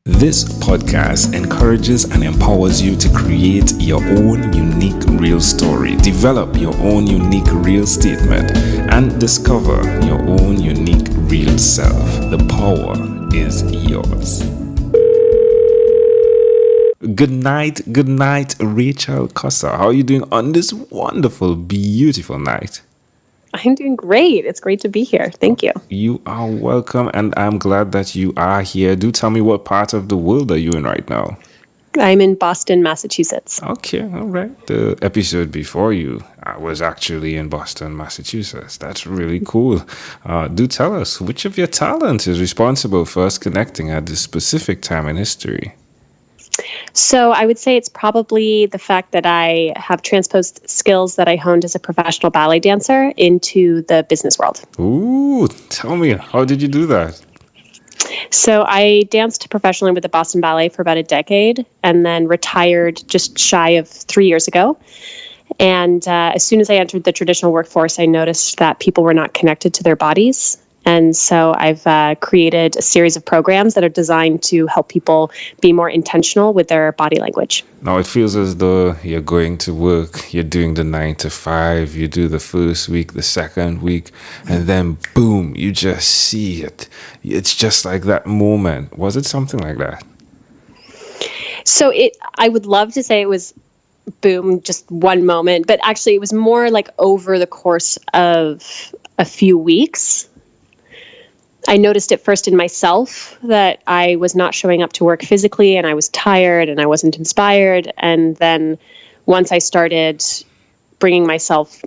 This podcast encourages and empowers you to create your own unique real story, develop your own unique real statement, and discover your own unique real self. The power is yours. Good night, Rachel Cossar. How are you doing on this wonderful, beautiful night? I'm doing great. It's great to be here. Thank you. You are welcome, and I'm glad that you are here. Do tell me, what part of the world are you in right now? I'm in Boston, Massachusetts. Okay, all right. The episode before you was actually in Boston, Massachusetts. That's really cool. Do tell us, which of your talents is responsible for us connecting at this specific time in history? So I would say it's probably the fact that I have transposed skills that I honed as a professional ballet dancer into the business world. Ooh, tell me, how did you do that? So I danced professionally with the Boston Ballet for about a decade and then retired just shy of 3 years ago. And as soon as I entered the traditional workforce, I noticed that people were not connected to their bodies. And so I've created a series of programs that are designed to help people be more intentional with their body language. Now it feels as though you're going to work, you're doing the 9 to 5, you do the first week, the second week, and then boom, you just see it. It's just like that moment. Was it something like that? So I would love to say it was boom, just one moment, but actually it was more like over the course of a few weeks. I noticed it first in myself that I was not showing up to work physically and I was tired and I wasn't inspired. And then once I started bringing myself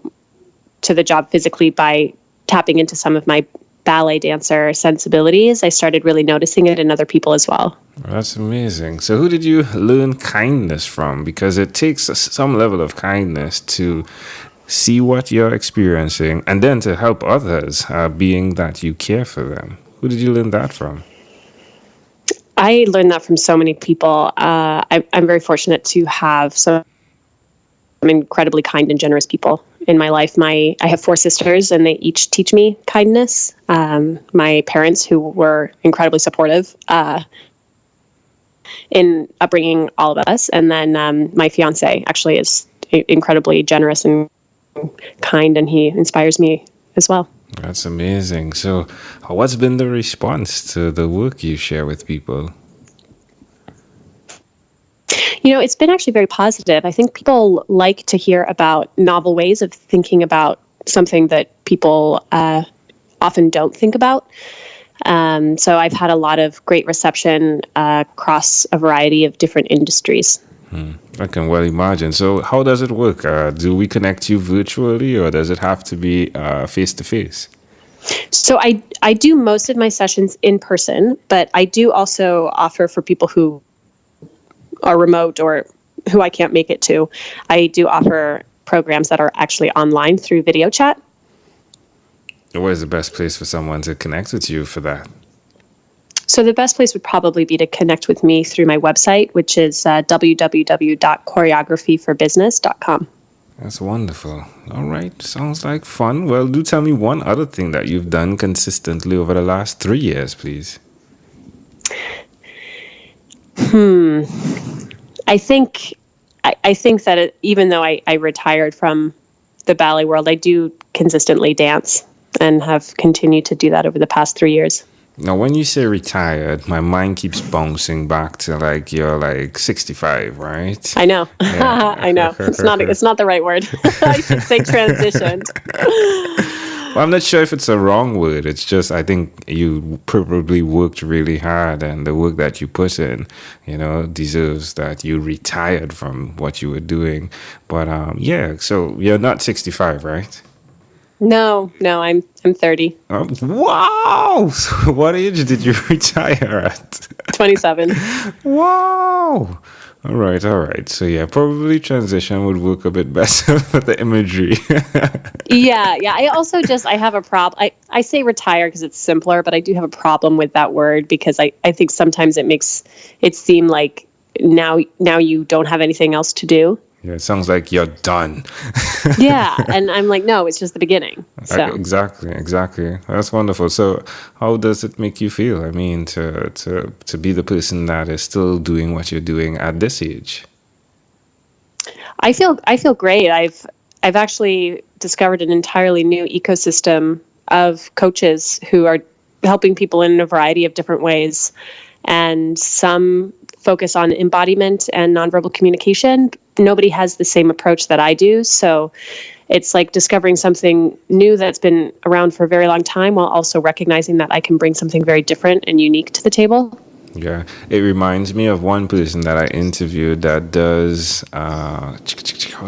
to the job physically by tapping into some of my ballet dancer sensibilities, I started really noticing it in other people as well. That's amazing. So who did you learn kindness from? Because it takes some level of kindness to see what you're experiencing, and then to help others, being that you care for them. Who did you learn that from? I learned that from so many people. I'm very fortunate to have some incredibly kind and generous people in my life. I have 4 sisters, and they each teach me kindness. My parents, who were incredibly supportive in upbringing all of us, and then my fiance actually is incredibly generous and kind, and he inspires me as well. That's amazing. So what's been the response to the work you share with people? You know, it's been actually very positive. I think people like to hear about novel ways of thinking about something that people often don't think about. So I've had a lot of great reception across a variety of different industries. I can well imagine. So how does it work? Do we connect you virtually, or does it have to be face-to-face? So I do most of my sessions in person, but I do also offer for people who are remote or who I can't make it to. I do offer programs that are actually online through video chat. Where's the best place for someone to connect with you for that? So the best place would probably be to connect with me through my website, which is www.choreographyforbusiness.com. That's wonderful. All right. Sounds like fun. Well, do tell me one other thing that you've done consistently over the last 3 years, please. I think that even though I retired from the ballet world, I do consistently dance and have continued to do that over the past 3 years. Now, when you say retired, my mind keeps bouncing back to you're 65, right? I know. Yeah. I know. It's not the right word. I should say transitioned. Well, I'm not sure if it's a wrong word. It's just, I think you probably worked really hard, and the work that you put in, deserves that you retired from what you were doing. But so you're not 65, right? No, I'm 30. Wow! So what age did you retire at? 27. Wow! All right. So yeah, probably transition would work a bit better for the imagery. Yeah. I also I have a problem. I say retire because it's simpler, but I do have a problem with that word because I think sometimes it makes it seem like now you don't have anything else to do. Yeah, it sounds like you're done. Yeah. And I'm like, no, it's just the beginning. So Exactly. That's wonderful. So, how does it make you feel? I mean, to be the person that is still doing what you're doing at this age. I feel great. I've actually discovered an entirely new ecosystem of coaches who are helping people in a variety of different ways. And some focus on embodiment and nonverbal communication. Nobody has the same approach that I do. So it's like discovering something new that's been around for a very long time while also recognizing that I can bring something very different and unique to the table. Yeah, it reminds me of one person that I interviewed that does, how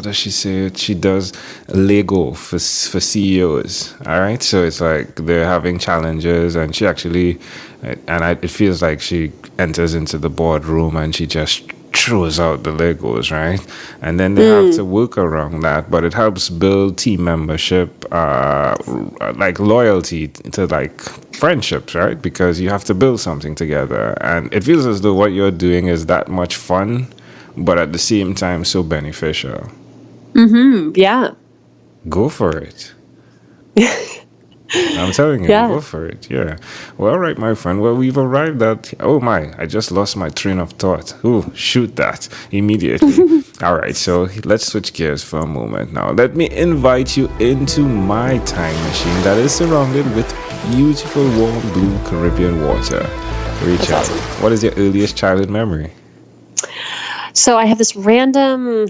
does she say it? She does Lego for CEOs. All right, so it's like they're having challenges, and she actually, it feels like she enters into the boardroom and she just throws out the Legos, right? And then they have to work around that, but it helps build team membership, like loyalty to like friendships, right? Because you have to build something together, and it feels as though what you're doing is that much fun, but at the same time so beneficial. Yeah. Go for it. I'm telling you, Yeah. go for it. Yeah. Well, all right, my friend. Well, we've arrived at. Oh my! I just lost my train of thought. Ooh, shoot that immediately. All right. So let's switch gears for a moment now. Let me invite you into my time machine that is surrounded with beautiful, warm blue Caribbean water. Rachel, awesome. what is your earliest childhood memory? So I have this random,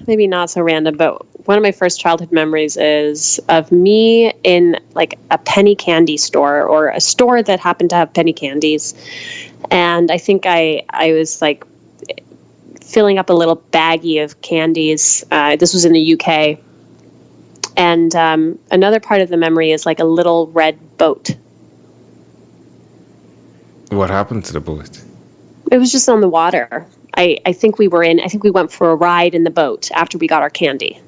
maybe not so random, but one of my first childhood memories is of me in like a penny candy store, or a store that happened to have penny candies. And I think I was like filling up a little baggie of candies. This was in the UK. And another part of the memory is like a little red boat. What happened to the boat? It was just on the water. I think we went for a ride in the boat after we got our candy.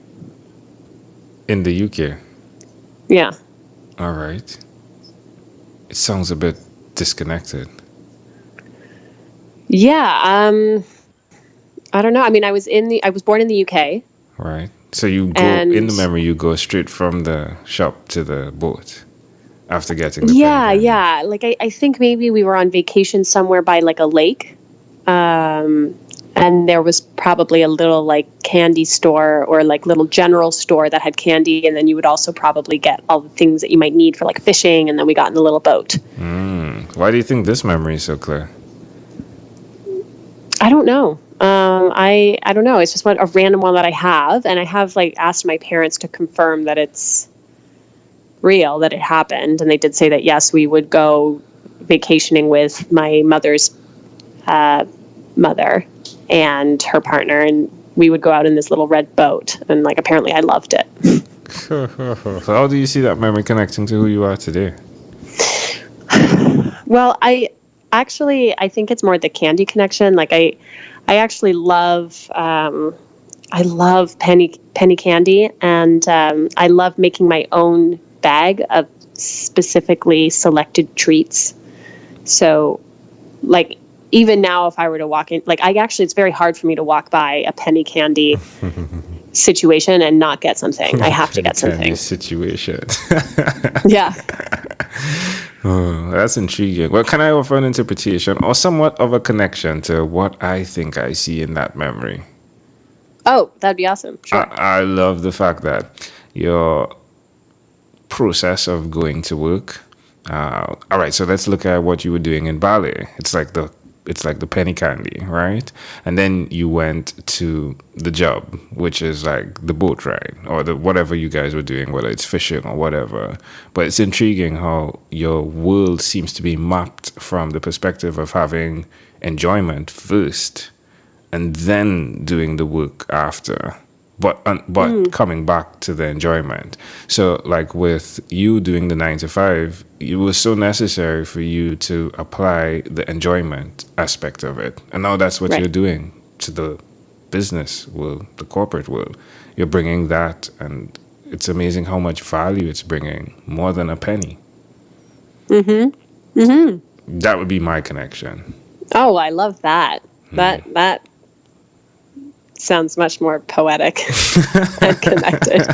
In the UK? Yeah. All right. It sounds a bit disconnected. Yeah. I don't know. I mean, I was born in the UK. Right. So you go, in the memory, you go straight from the shop to the boat after getting the penny candy. Yeah. Like I think maybe we were on vacation somewhere by like a lake. And there was probably a little like candy store or like little general store that had candy. And then you would also probably get all the things that you might need for like fishing. And then we got in the little boat. Why do you think this memory is so clear? I don't know. I don't know. It's just a random one that I have. And I have like asked my parents to confirm that it's real, that it happened. And they did say that, yes, we would go vacationing with my mother's mother and her partner, and we would go out in this little red boat, and like apparently I loved it. So how do you see that memory connecting to who you are today? Well, I think it's more the candy connection. Like I actually love I love penny candy, and I love making my own bag of specifically selected treats. So like even now, if I were to walk in, like it's very hard for me to walk by a penny candy situation and not get something. I have to get something. Situation. Yeah. Oh, that's intriguing. Well, can I offer an interpretation or somewhat of a connection to what I think I see in that memory? Oh, that'd be awesome. Sure. I love the fact that your process of going to work. All right, so let's look at what you were doing in ballet. It's like the penny candy, right? And then you went to the job, which is like the boat ride or the whatever you guys were doing, whether it's fishing or whatever. But it's intriguing how your world seems to be mapped from the perspective of having enjoyment first and then doing the work after. But coming back to the enjoyment. So like with you doing the 9 to 5, it was so necessary for you to apply the enjoyment aspect of it. And now that's what you're doing to the business world, the corporate world. You're bringing that, and it's amazing how much value it's bringing, more than a penny. That would be my connection. Oh, I love that. That sounds much more poetic and connected.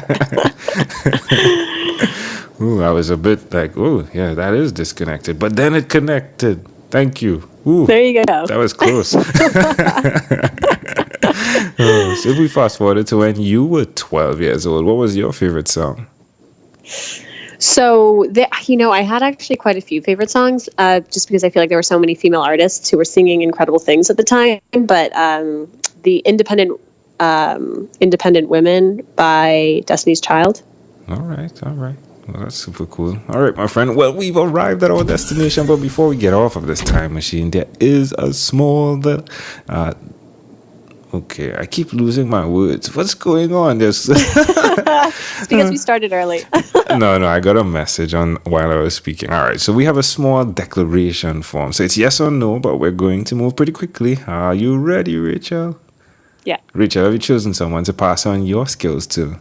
Ooh, I was a bit like, ooh, yeah, that is disconnected. But then it connected. Thank you. Ooh, There you go. that was close. So if we fast forward to when you were 12 years old, what was your favorite song? So, I had actually quite a few favorite songs, just because I feel like there were so many female artists who were singing incredible things at the time. But the Independent Women by Destiny's Child. All right. Well, that's super cool. All right, my friend. Well, we've arrived at our destination, but before we get off of this time machine, there is a small okay, I keep losing my words. What's going on? It's because we started early. No, I got a message on while I was speaking. All right, so we have a small declaration form. So it's yes or no, but we're going to move pretty quickly. Are you ready, Rachel? Yeah. Rachel, have you chosen someone to pass on your skills to?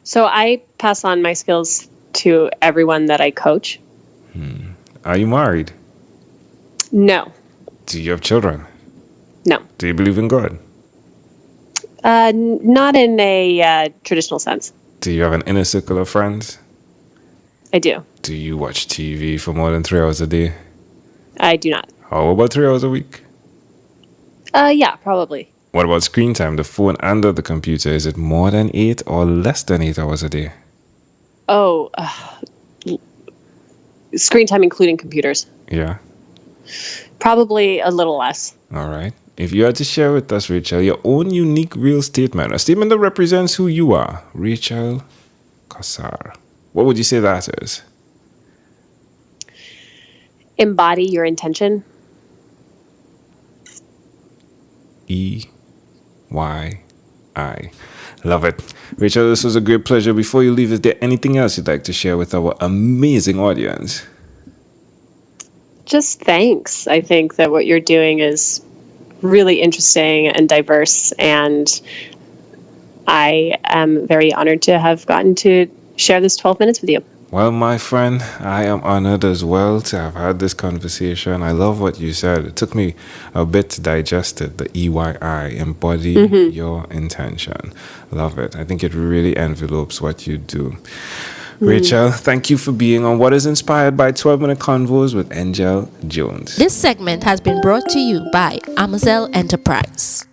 So I pass on my skills to everyone that I coach. Are you married? No. Do you have children? No. Do you believe in God? Not in a traditional sense. Do you have an inner circle of friends? I do. Do you watch TV for more than 3 hours a day? I do not. How about 3 hours a week? Yeah, probably. What about screen time, the phone and the computer? Is it more than 8 or less than 8 hours a day? Oh, screen time including computers. Yeah. Probably a little less. All right. If you had to share with us, Rachel, your own unique real statement, a statement that represents who you are, Rachel Cossar, what would you say that is? Embody your intention. E-Y-I. Love it. Rachel, this was a great pleasure. Before you leave, is there anything else you'd like to share with our amazing audience? Just thanks. I think that what you're doing is really interesting and diverse, and I am very honored to have gotten to share this 12 minutes with you. Well, my friend, I am honored as well to have had this conversation. I love what you said. It took me a bit to digest it, the EYI, embody your intention. Love it. I think it really envelopes what you do. Rachel, thank you for being on What is Inspired by 12-Minute Convos with Angel Jones. This segment has been brought to you by Amazel Enterprise.